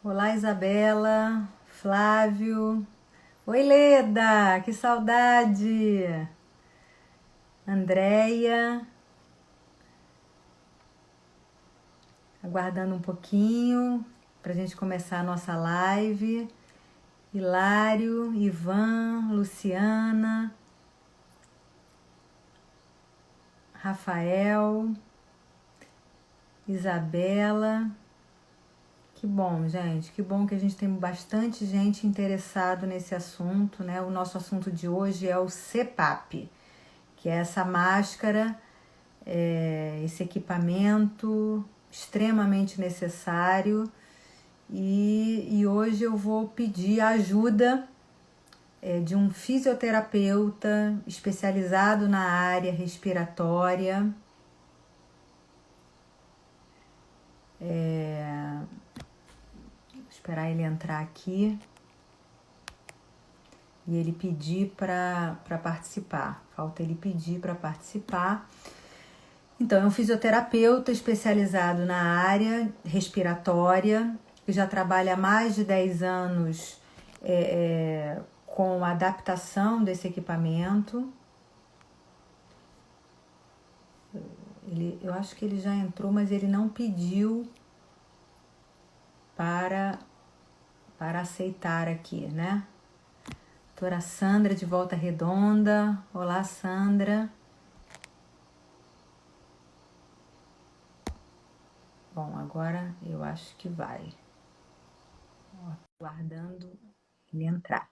Olá, Isabela, Flávio. Oi, Leda, que saudade! Andréia, aguardando um pouquinho para a gente começar a nossa live. Hilário, Ivan, Luciana, Rafael, Isabela. Que bom, gente, que bom que a gente tem bastante gente interessado nesse assunto, né? O nosso assunto de hoje é o CPAP, que é essa máscara, esse equipamento extremamente necessário. E hoje eu vou pedir a ajuda de um fisioterapeuta especializado na área respiratória. Vou esperar ele entrar aqui e ele pedir para participar. Falta ele pedir para participar. Então, é um fisioterapeuta especializado na área respiratória, que já trabalha há mais de 10 anos com a adaptação desse equipamento. Eu acho que ele já entrou, mas ele não pediu para aceitar aqui, né? Doutora Sandra de Volta Redonda. Olá, Sandra. Bom, agora eu acho que vai. Aguardando ele entrar.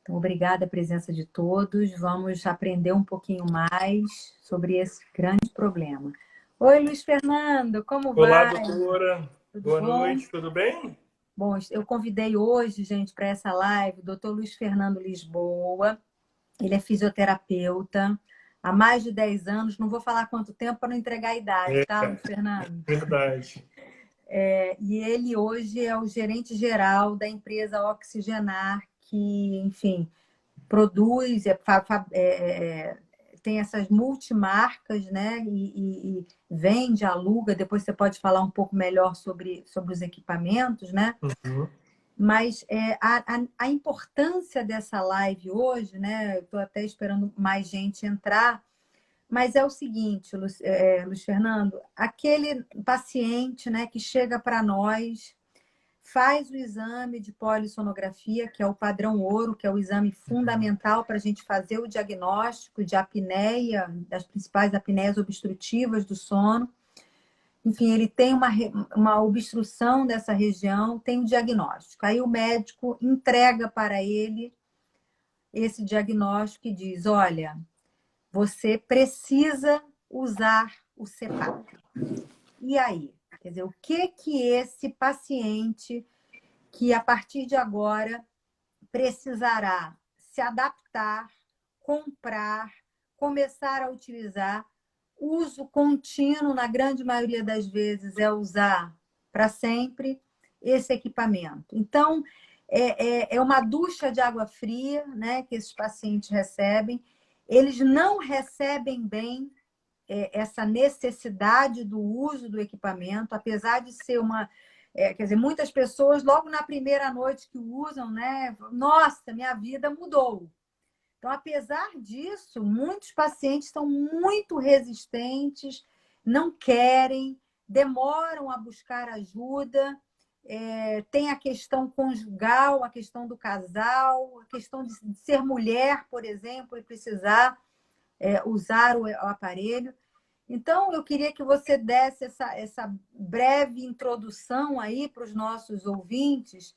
Então, obrigada a presença de todos. Vamos aprender um pouquinho mais sobre esse grande problema. Oi, Luiz Fernando, como Olá, vai? doutora. Tudo Boa bom? noite, tudo bem? Bom, eu convidei hoje, gente, para essa live, o doutor Luiz Fernando Lisboa. Ele é fisioterapeuta há mais de 10 anos. Não vou falar quanto tempo para não entregar a idade, É, tá, Luiz Fernando? verdade. E ele hoje é o gerente geral da empresa Oxigenar, que, enfim, produz, tem essas multimarcas, né? E vende, aluga. Depois você pode falar um pouco melhor sobre os equipamentos, né? Uhum. Mas a importância dessa live hoje, né? Eu estou até esperando mais gente entrar, mas é o seguinte, Luiz Fernando, aquele paciente, né, que chega para nós, faz o exame de polissonografia, que é o padrão ouro, que é o exame fundamental para a gente fazer o diagnóstico de apneia, das principais apneias obstrutivas do sono. Enfim, ele tem uma obstrução dessa região, tem o diagnóstico. Aí o médico entrega para ele esse diagnóstico e diz: olha, você precisa usar o CPAP. E aí? Quer dizer, o que esse paciente que a partir de agora precisará se adaptar, comprar, começar a utilizar. Uso contínuo, na grande maioria das vezes, é usar para sempre esse equipamento. Então, é uma ducha de água fria, né, que esses pacientes recebem. Eles não recebem bem essa necessidade do uso do equipamento, apesar de ser quer dizer, muitas pessoas, logo na primeira noite que usam, né? Nossa, minha vida mudou. Então, apesar disso, muitos pacientes estão muito resistentes, não querem, demoram a buscar ajuda. Tem a questão conjugal, a questão do casal, a questão de ser mulher, por exemplo, e precisar usar o aparelho. Então, eu queria que você desse essa breve introdução aí para os nossos ouvintes,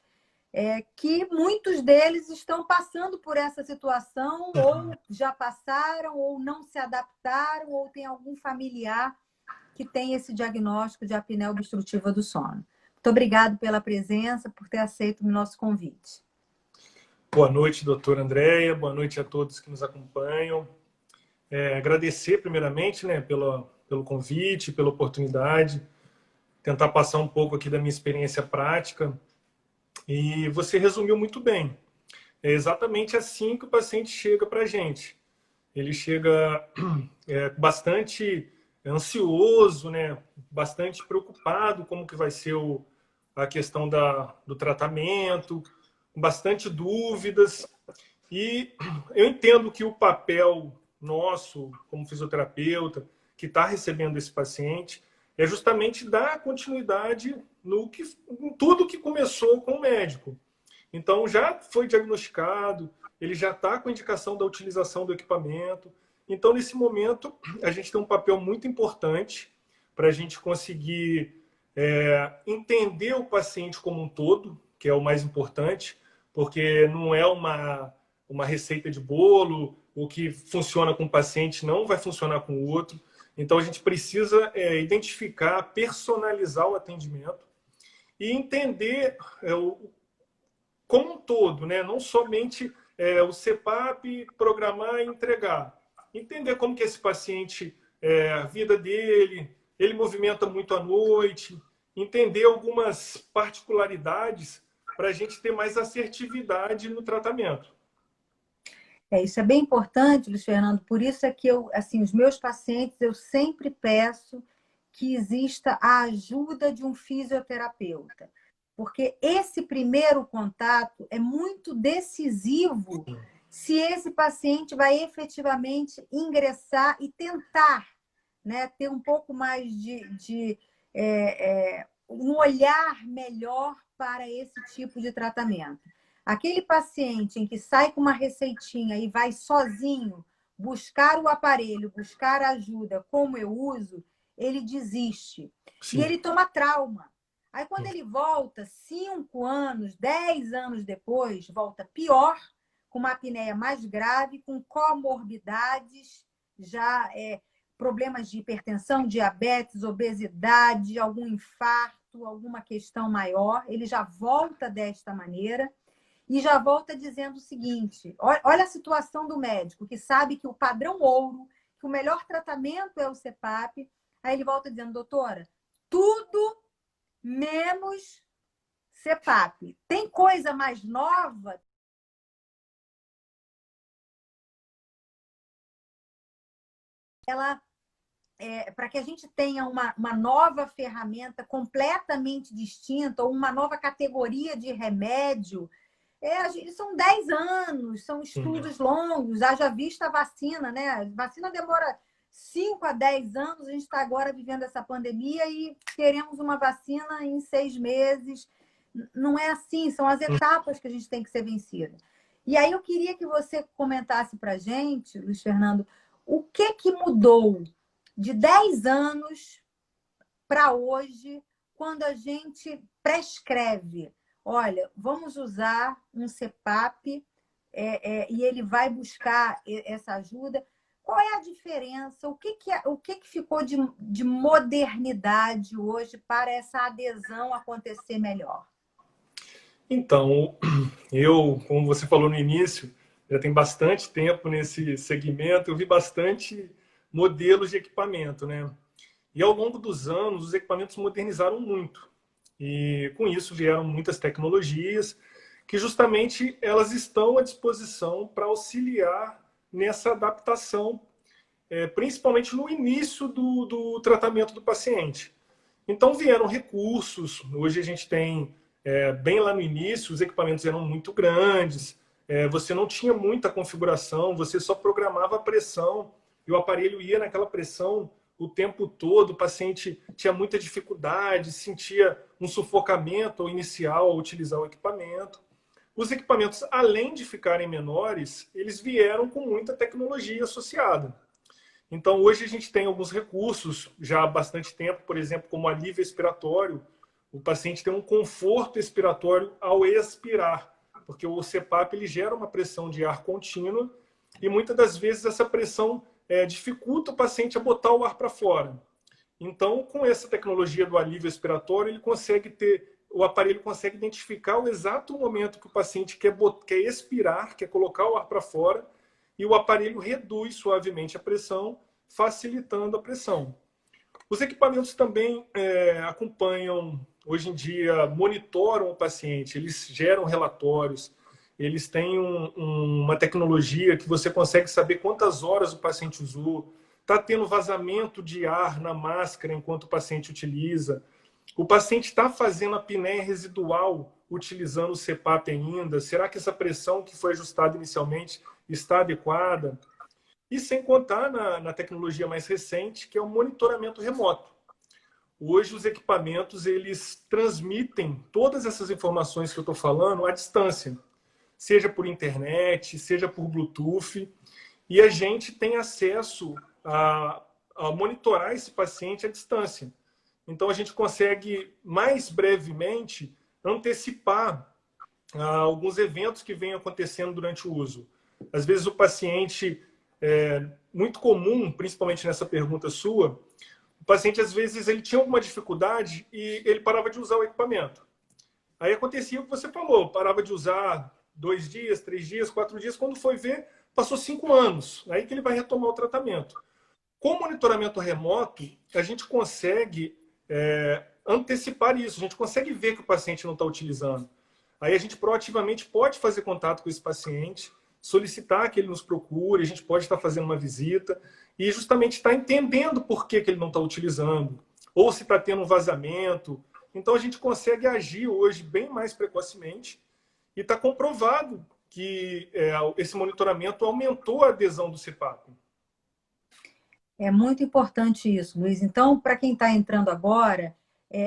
que muitos deles estão passando por essa situação, ou já passaram, ou não se adaptaram, ou tem algum familiar que tem esse diagnóstico de apneia obstrutiva do sono. Muito obrigada pela presença, por ter aceito o nosso convite. Boa noite, doutora Andréia. Boa noite a todos que nos acompanham. Agradecer, primeiramente, né, pelo convite, pela oportunidade, tentar passar um pouco aqui da minha experiência prática. E você resumiu muito bem. É exatamente assim que o paciente chega para a gente. Ele chega bastante ansioso, né, bastante preocupado como que vai ser a questão do tratamento, com bastante dúvidas. E eu entendo que o papel nosso, como fisioterapeuta, que está recebendo esse paciente, é justamente dar continuidade em tudo que começou com o médico. Então, já foi diagnosticado, ele já está com a indicação da utilização do equipamento. Então, nesse momento, a gente tem um papel muito importante para a gente conseguir entender o paciente como um todo, que é o mais importante, porque não é uma receita de bolo, o que funciona com um paciente não vai funcionar com o outro. Então, a gente precisa identificar, personalizar o atendimento e entender como um todo, né? Não somente o CPAP, programar e entregar. Entender como que esse paciente, a vida dele, ele movimenta muito à noite, entender algumas particularidades para a gente ter mais assertividade no tratamento. Isso é bem importante, Luiz Fernando. Por isso é que os meus pacientes, eu sempre peço que exista a ajuda de um fisioterapeuta. Porque esse primeiro contato é muito decisivo se esse paciente vai efetivamente ingressar e tentar, né, ter um pouco mais um olhar melhor para esse tipo de tratamento. Aquele paciente em que sai com uma receitinha e vai sozinho buscar o aparelho, buscar ajuda, como eu uso, ele desiste. Sim. E ele toma trauma. Aí, quando ele volta 5 anos, 10 anos depois, volta pior, com uma apneia mais grave, com comorbidades, já problemas de hipertensão, diabetes, obesidade, algum infarto, alguma questão maior. Ele já volta desta maneira e já volta dizendo o seguinte: olha a situação do médico, que sabe que o padrão ouro, que o melhor tratamento é o CPAP. Aí ele volta dizendo: doutora, tudo menos CPAP. Tem coisa mais nova? Para que a gente tenha uma nova ferramenta completamente distinta, ou uma nova categoria de remédio, são 10 anos, são estudos longos, haja vista a vacina, né? A vacina demora 5 a 10 anos, a gente está agora vivendo essa pandemia e queremos uma vacina em 6 meses. Não é assim, são as etapas que a gente tem que ser vencida. E aí eu queria que você comentasse para a gente, Luiz Fernando, o que mudou de 10 anos para hoje, quando a gente prescreve: olha, vamos usar um CPAP e ele vai buscar essa ajuda. Qual é a diferença? O que ficou de modernidade hoje para essa adesão acontecer melhor? Então, como você falou no início, já tem bastante tempo nesse segmento, eu vi bastante modelos de equipamento, né? E ao longo dos anos, os equipamentos modernizaram muito. E com isso vieram muitas tecnologias que justamente elas estão à disposição para auxiliar nessa adaptação, principalmente no início do tratamento do paciente. Então vieram recursos, hoje a gente tem, bem lá no início, os equipamentos eram muito grandes, você não tinha muita configuração, você só programava a pressão e o aparelho ia naquela pressão o tempo todo, o paciente tinha muita dificuldade, sentia um sufocamento inicial ao utilizar o equipamento. Os equipamentos, além de ficarem menores, eles vieram com muita tecnologia associada. Então, hoje a gente tem alguns recursos já há bastante tempo, por exemplo, como alívio expiratório. O paciente tem um conforto expiratório ao expirar, porque o CPAP ele gera uma pressão de ar contínua e muitas das vezes essa pressão dificulta o paciente a botar o ar para fora. Então, com essa tecnologia do alívio expiratório, o aparelho consegue identificar o exato momento que o paciente quer expirar, quer colocar o ar para fora, e o aparelho reduz suavemente a pressão, facilitando a pressão. Os equipamentos também acompanham, hoje em dia, monitoram o paciente, eles geram relatórios, eles têm uma tecnologia que você consegue saber quantas horas o paciente usou, está tendo vazamento de ar na máscara enquanto o paciente utiliza. O paciente está fazendo a apneia residual utilizando o CPAP ainda? Será que essa pressão que foi ajustada inicialmente está adequada? E sem contar na tecnologia mais recente, que é o monitoramento remoto. Hoje os equipamentos eles transmitem todas essas informações que eu estou falando à distância, seja por internet, seja por Bluetooth, e a gente tem acesso a monitorar esse paciente à distância. Então a gente consegue mais brevemente antecipar alguns eventos que vêm acontecendo durante o uso. Às vezes o paciente, muito comum, principalmente nessa pergunta sua, o paciente, às vezes, ele tinha alguma dificuldade e ele parava de usar o equipamento. Aí acontecia o que você falou, parava de usar 2 dias, 3 dias, 4 dias, quando foi ver, passou 5 anos. Aí que ele vai retomar o tratamento. Com o monitoramento remoto, a gente consegue antecipar isso, a gente consegue ver que o paciente não está utilizando. Aí a gente proativamente pode fazer contato com esse paciente, solicitar que ele nos procure, a gente pode estar fazendo uma visita e justamente estar entendendo por que ele não está utilizando, ou se está tendo um vazamento. Então a gente consegue agir hoje bem mais precocemente e está comprovado que esse monitoramento aumentou a adesão do CPAP. É muito importante isso, Luiz. Então, para quem está entrando agora,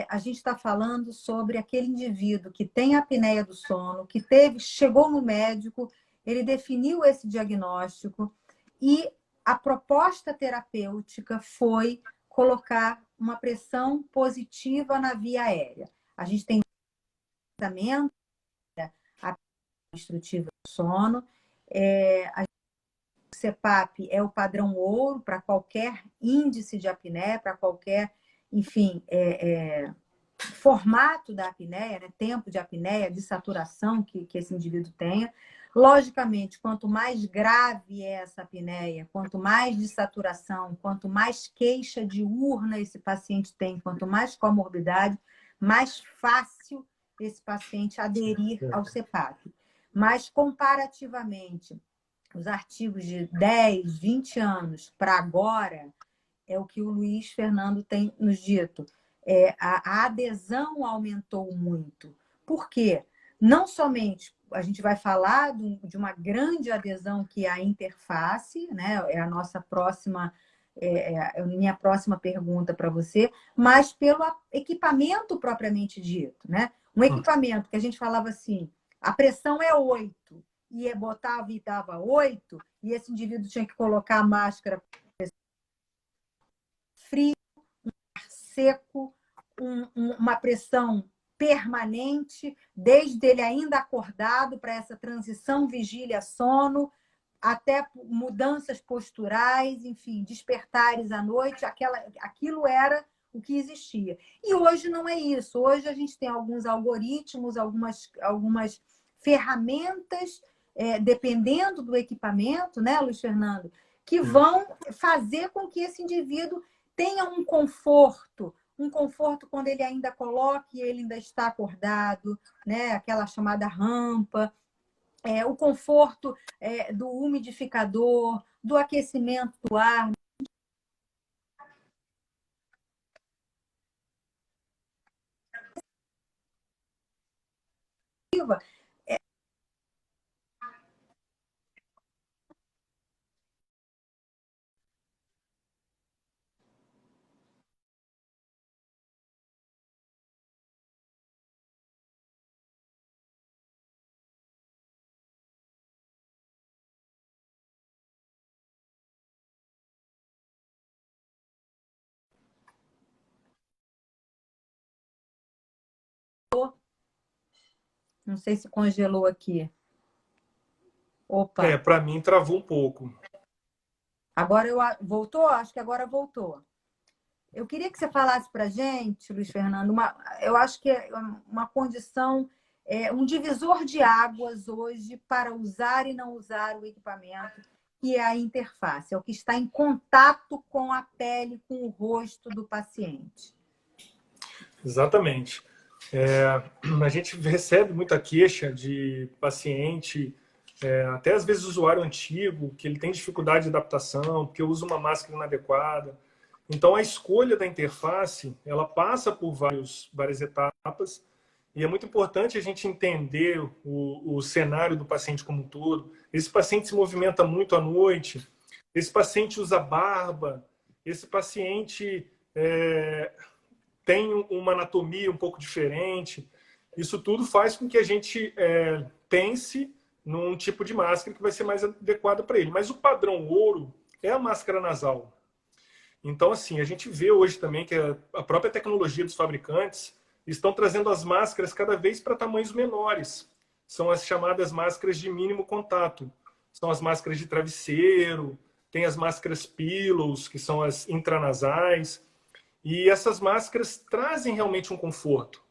a gente está falando sobre aquele indivíduo que tem apneia do sono, que chegou no médico, ele definiu esse diagnóstico e a proposta terapêutica foi colocar uma pressão positiva na via aérea. A gente tem tratamento, a obstrutiva do sono, o CPAP é o padrão ouro para qualquer índice de apneia, para qualquer, enfim, formato da apneia, né? Tempo de apneia, de saturação que esse indivíduo tenha. Logicamente, quanto mais grave é essa apneia, quanto mais de saturação, quanto mais queixa diurna esse paciente tem, quanto mais comorbidade, mais fácil esse paciente aderir ao CPAP. Mas, comparativamente, os artigos de 10, 20 anos para agora, é o que o Luiz Fernando tem nos dito. A adesão aumentou muito. Por quê? Não somente a gente vai falar de uma grande adesão que é a interface, né? É a nossa próxima, minha próxima pergunta para você, mas pelo equipamento propriamente dito, né? Um equipamento que a gente falava assim, a pressão é 8, e botava e dava 8, e esse indivíduo tinha que colocar a máscara frio, seco, uma pressão permanente, desde ele ainda acordado para essa transição vigília-sono, até mudanças posturais, enfim, despertares à noite, aquilo era o que existia. E hoje não é isso. Hoje a gente tem alguns algoritmos, algumas ferramentas, dependendo do equipamento, né, Luiz Fernando, que vão fazer com que esse indivíduo tenha um conforto quando ele ainda coloca e ele ainda está acordado, né? Aquela chamada rampa, o conforto do umidificador, do aquecimento do ar. Não sei se congelou aqui. Opa! Para mim travou um pouco. Agora voltou? Acho que agora voltou. Eu queria que você falasse para a gente, Luiz Fernando, eu acho que é uma condição, um divisor de águas hoje para usar e não usar o equipamento, que é a interface, é o que está em contato com a pele, com o rosto do paciente. Exatamente. A gente recebe muita queixa de paciente, até às vezes usuário antigo, que ele tem dificuldade de adaptação, porque usa uma máscara inadequada. Então, a escolha da interface, ela passa por várias etapas, e é muito importante a gente entender o cenário do paciente como um todo. Esse paciente se movimenta muito à noite, esse paciente usa barba, esse paciente tem uma anatomia um pouco diferente. Isso tudo faz com que a gente pense num tipo de máscara que vai ser mais adequada para ele. Mas o padrão ouro é a máscara nasal. Então, assim, a gente vê hoje também que a própria tecnologia dos fabricantes estão trazendo as máscaras cada vez para tamanhos menores. São as chamadas máscaras de mínimo contato. São as máscaras de travesseiro, tem as máscaras pillows, que são as intranasais. E essas máscaras trazem realmente um conforto.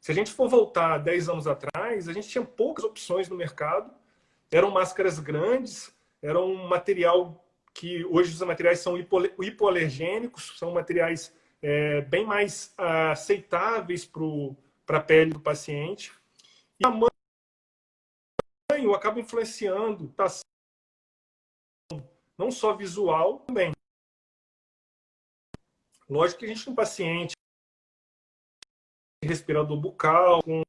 Se a gente for voltar 10 anos atrás, a gente tinha poucas opções no mercado. Eram máscaras grandes, era um material que hoje os materiais são hipoalergênicos, são materiais bem mais aceitáveis para a pele do paciente. E o tamanho acaba influenciando, tá, não só visual, também. Lógico que a gente tem um paciente respirador bucal, com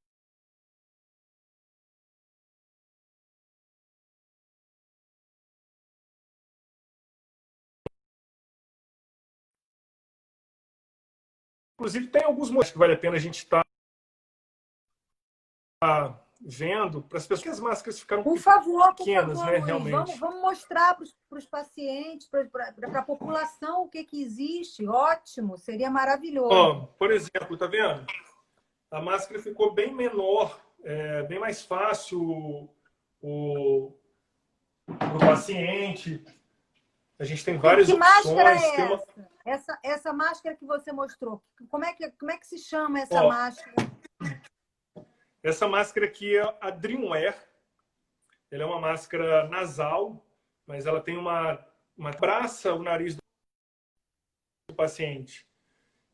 inclusive tem alguns motivos que vale a pena a gente estar vendo para as pessoas que as máscaras ficaram pequenas, né, Luiz, realmente. vamos mostrar para os pacientes, para a população o que existe. Ótimo, seria maravilhoso. Ó, por exemplo, tá vendo? A máscara ficou bem menor, bem mais fácil o paciente. A gente tem várias que máscara opções. é Tem essa máscara que você mostrou, como é que se chama essa Ó, máscara? essa máscara aqui é a Dreamwear. Ela é uma máscara nasal, mas ela tem uma traça o nariz do paciente.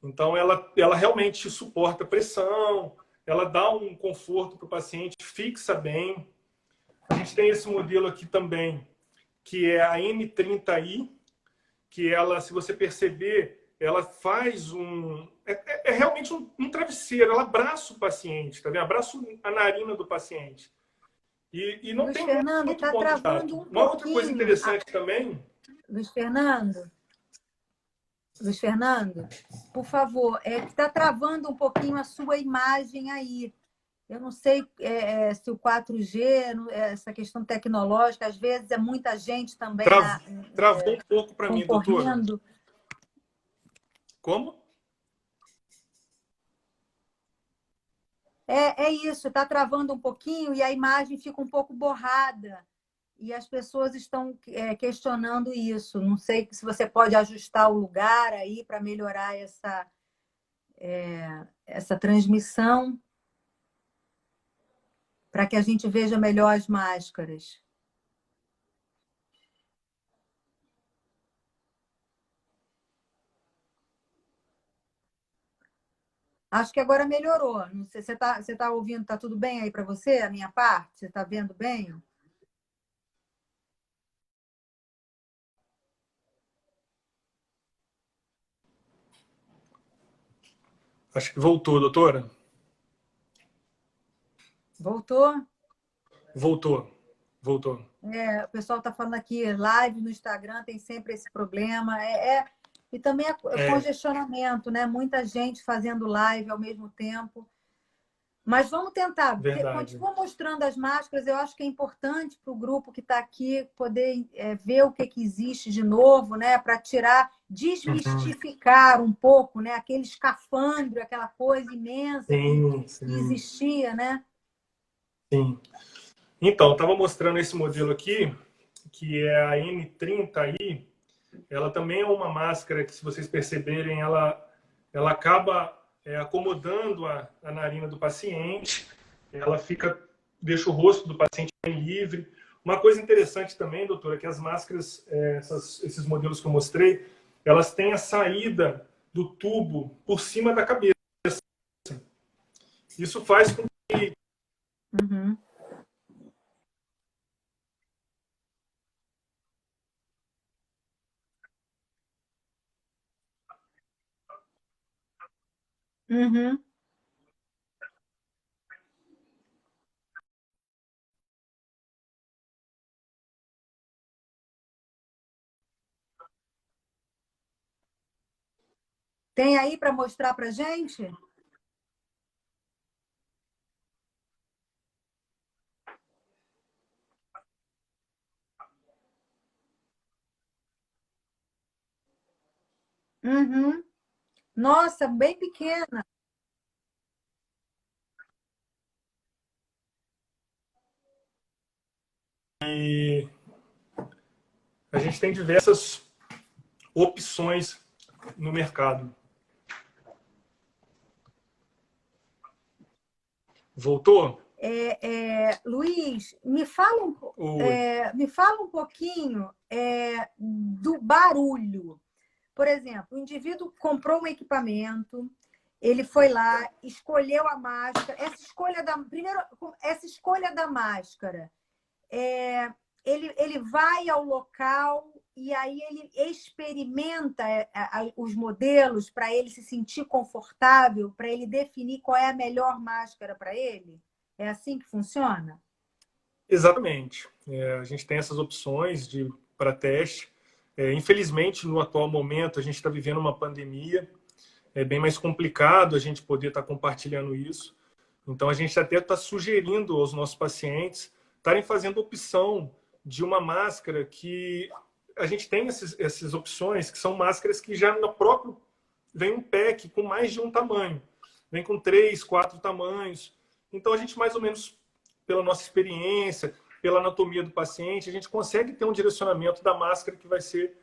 Então, ela realmente suporta pressão, ela dá um conforto para o paciente, fixa bem. A gente tem esse modelo aqui também, que é a N30i, que ela, se você perceber, ela faz realmente um travesseiro, ela abraça o paciente, tá vendo? Abraça a narina do paciente. E não Luiz tem Fernando, muito está ponto de travando tato. um Uma outra coisa pouquinho. interessante também. Luiz Fernando, por favor, que está travando um pouquinho a sua imagem aí. Eu não sei se o 4G, essa questão tecnológica, às vezes é muita gente também Travou um pouco para mim, doutora. concorrendo. Como? É isso, está travando um pouquinho e a imagem fica um pouco borrada. E as pessoas estão questionando isso. Não sei se você pode ajustar o lugar aí para melhorar essa transmissão, para que a gente veja melhor as máscaras. Acho que agora melhorou. Não sei, você tá ouvindo? Tá tudo bem aí para você, a minha parte? Você está vendo bem? Acho que voltou, doutora. Voltou? Voltou. O pessoal está falando aqui, live no Instagram tem sempre esse problema. E também congestionamento, né? Muita gente fazendo live ao mesmo tempo. Mas vamos tentar. Verdade. Continua mostrando as máscaras. Eu acho que é importante para o grupo que está aqui poder ver o que existe de novo, né? Para desmistificar um pouco, né? Aquele escafandro, aquela coisa imensa que existia, né? Sim. Então, eu estava mostrando esse modelo aqui, que é a N30i. Ela também é uma máscara que, se vocês perceberem, ela acaba acomodando a narina do paciente. Ela deixa o rosto do paciente bem livre. Uma coisa interessante também, doutora, é que as máscaras, esses modelos que eu mostrei, elas têm a saída do tubo por cima da cabeça. Isso faz com que Uhum. Tem aí para mostrar para gente? Uhum. Nossa, bem pequena. E a gente tem diversas opções no mercado. Voltou? Luiz, me fala Oi. me fala um pouquinho do barulho. Por exemplo, o indivíduo comprou um equipamento, ele foi lá, escolheu a máscara. Primeiro, essa escolha da máscara, é, ele vai ao local e aí ele experimenta os modelos para ele se sentir confortável, para ele definir qual é a melhor máscara para ele? É assim que funciona? Exatamente. A gente tem essas opções para teste. Infelizmente, no atual momento, a gente está vivendo uma pandemia. É bem mais complicado a gente poder estar compartilhando isso. Então, a gente até está sugerindo aos nossos pacientes estarem fazendo opção de uma máscara que a gente tem essas opções, que são máscaras que já no próprio vem um pack com mais de um tamanho. Vem com 3, 4 tamanhos. Então, a gente mais ou menos, pela nossa experiência, pela anatomia do paciente, a gente consegue ter um direcionamento da máscara que vai ser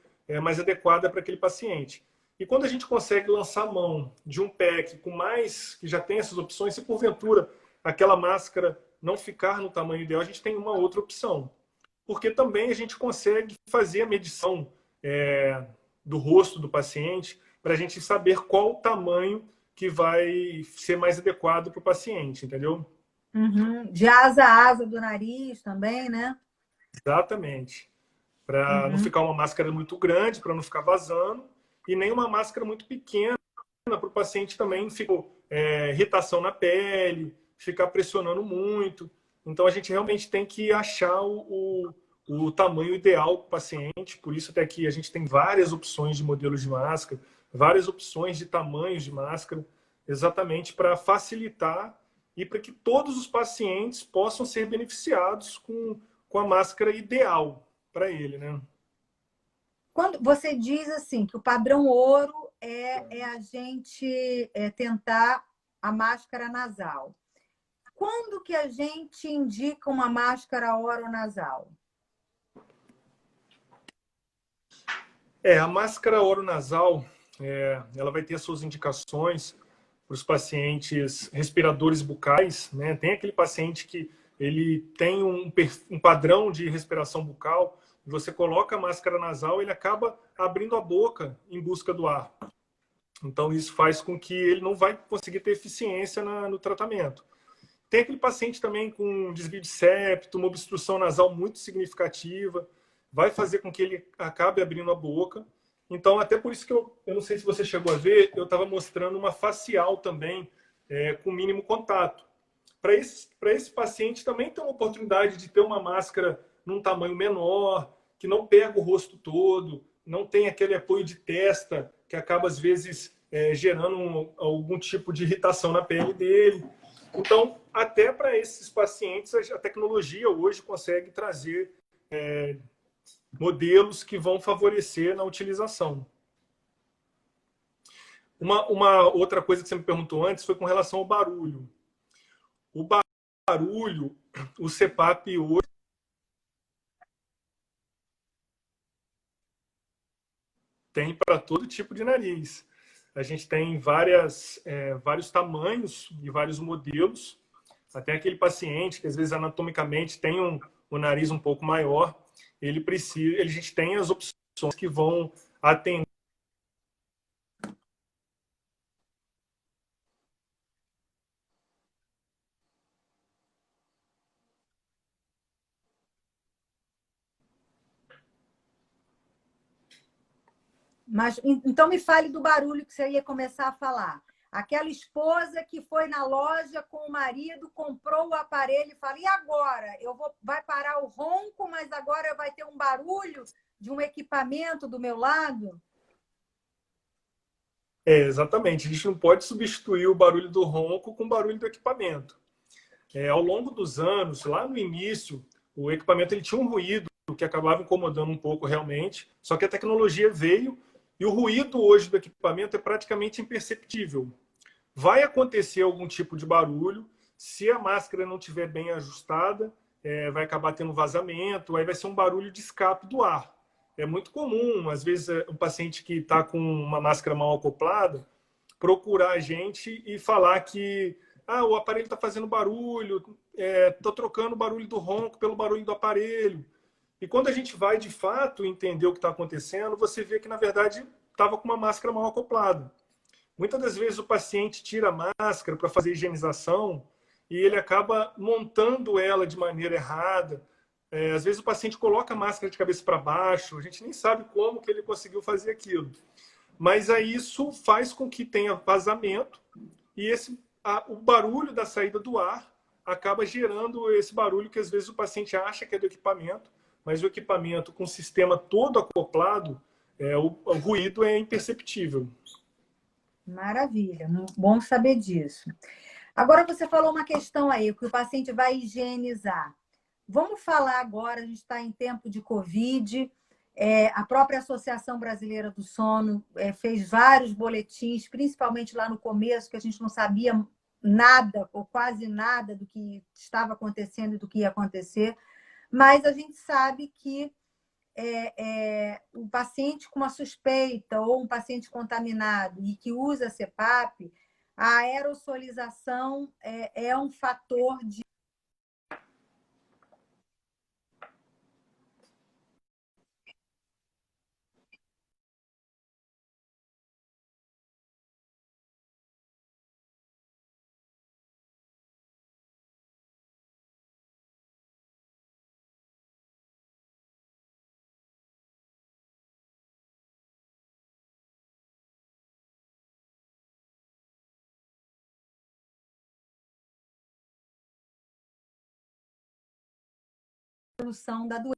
mais adequada para aquele paciente. E quando a gente consegue lançar a mão de um pack com mais, que já tem essas opções, se porventura aquela máscara não ficar no tamanho ideal, a gente tem uma outra opção. Porque também a gente consegue fazer a medição do rosto do paciente para a gente saber qual o tamanho que vai ser mais adequado para o paciente, entendeu? Uhum. De asa a asa do nariz também, né? Exatamente. Para não Uhum. ficar uma máscara muito grande, para não ficar vazando, e nem uma máscara muito pequena para o paciente também ficar irritação na pele, ficar pressionando muito. Então a gente realmente tem que achar o tamanho ideal para o paciente, por isso até aqui a gente tem várias opções de modelos de máscara, várias opções de tamanhos de máscara, exatamente para facilitar e para que todos os pacientes possam ser beneficiados com a máscara ideal para ele, né? Quando você diz assim que o padrão ouro é a gente tentar a máscara nasal. Quando que a gente indica uma máscara oronasal? A máscara oronasal, ela vai ter suas indicações para os pacientes respiradores bucais, né? Tem aquele paciente que ele tem um padrão de respiração bucal, você coloca a máscara nasal, ele acaba abrindo a boca em busca do ar. Então, isso faz com que ele não vai conseguir ter eficiência no tratamento. Tem aquele paciente também com desvio de septo, uma obstrução nasal muito significativa, vai fazer com que ele acabe abrindo a boca. Então, até por isso que eu não sei se você chegou a ver, eu estava mostrando uma facial também, com mínimo contato. Para esse paciente também tem uma oportunidade de ter uma máscara num tamanho menor, que não pega o rosto todo, não tem aquele apoio de testa, que acaba, às vezes, gerando algum tipo de irritação na pele dele. Então, até para esses pacientes, a tecnologia hoje consegue trazer modelos que vão favorecer na utilização. Uma outra coisa que você me perguntou antes foi com relação ao barulho. O barulho, o CPAP hoje tem para todo tipo de nariz. A gente tem vários tamanhos e vários modelos. Até aquele paciente que às vezes anatomicamente tem um nariz um pouco maior, a gente tem as opções que vão atender. Mas então me fale do barulho que você ia começar a falar. Aquela esposa que foi na loja com o marido, comprou o aparelho e fala: e agora? Vai parar o ronco, mas agora vai ter um barulho de um equipamento do meu lado? Exatamente. A gente não pode substituir o barulho do ronco com o barulho do equipamento. Ao longo dos anos, lá no início, o equipamento ele tinha um ruído que acabava incomodando um pouco realmente, só que a tecnologia veio e o ruído hoje do equipamento é praticamente imperceptível. Vai acontecer algum tipo de barulho, se a máscara não estiver bem ajustada, vai acabar tendo vazamento, aí vai ser um barulho de escape do ar. É muito comum, às vezes, um paciente que está com uma máscara mal acoplada procurar a gente e falar que o aparelho está fazendo barulho, estou trocando o barulho do ronco pelo barulho do aparelho. E quando a gente vai, de fato, entender o que está acontecendo, você vê que, na verdade, estava com uma máscara mal acoplada. Muitas das vezes o paciente tira a máscara para fazer higienização e ele acaba montando ela de maneira errada. Às vezes o paciente coloca a máscara de cabeça para baixo, a gente nem sabe como que ele conseguiu fazer aquilo. Mas aí isso faz com que tenha vazamento e o barulho da saída do ar acaba gerando esse barulho que às vezes o paciente acha que é do equipamento, mas o equipamento com o sistema todo acoplado, o ruído é imperceptível. Maravilha, bom saber disso. Agora você falou uma questão aí, que o paciente vai higienizar. Vamos falar agora, a gente está em tempo de Covid, a própria Associação Brasileira do Sono fez vários boletins, principalmente lá no começo, que a gente não sabia nada, ou quase nada, do que estava acontecendo e do que ia acontecer, mas a gente sabe que um paciente com uma suspeita ou um paciente contaminado e que usa CPAP, a aerossolização é um fator de solução da doença.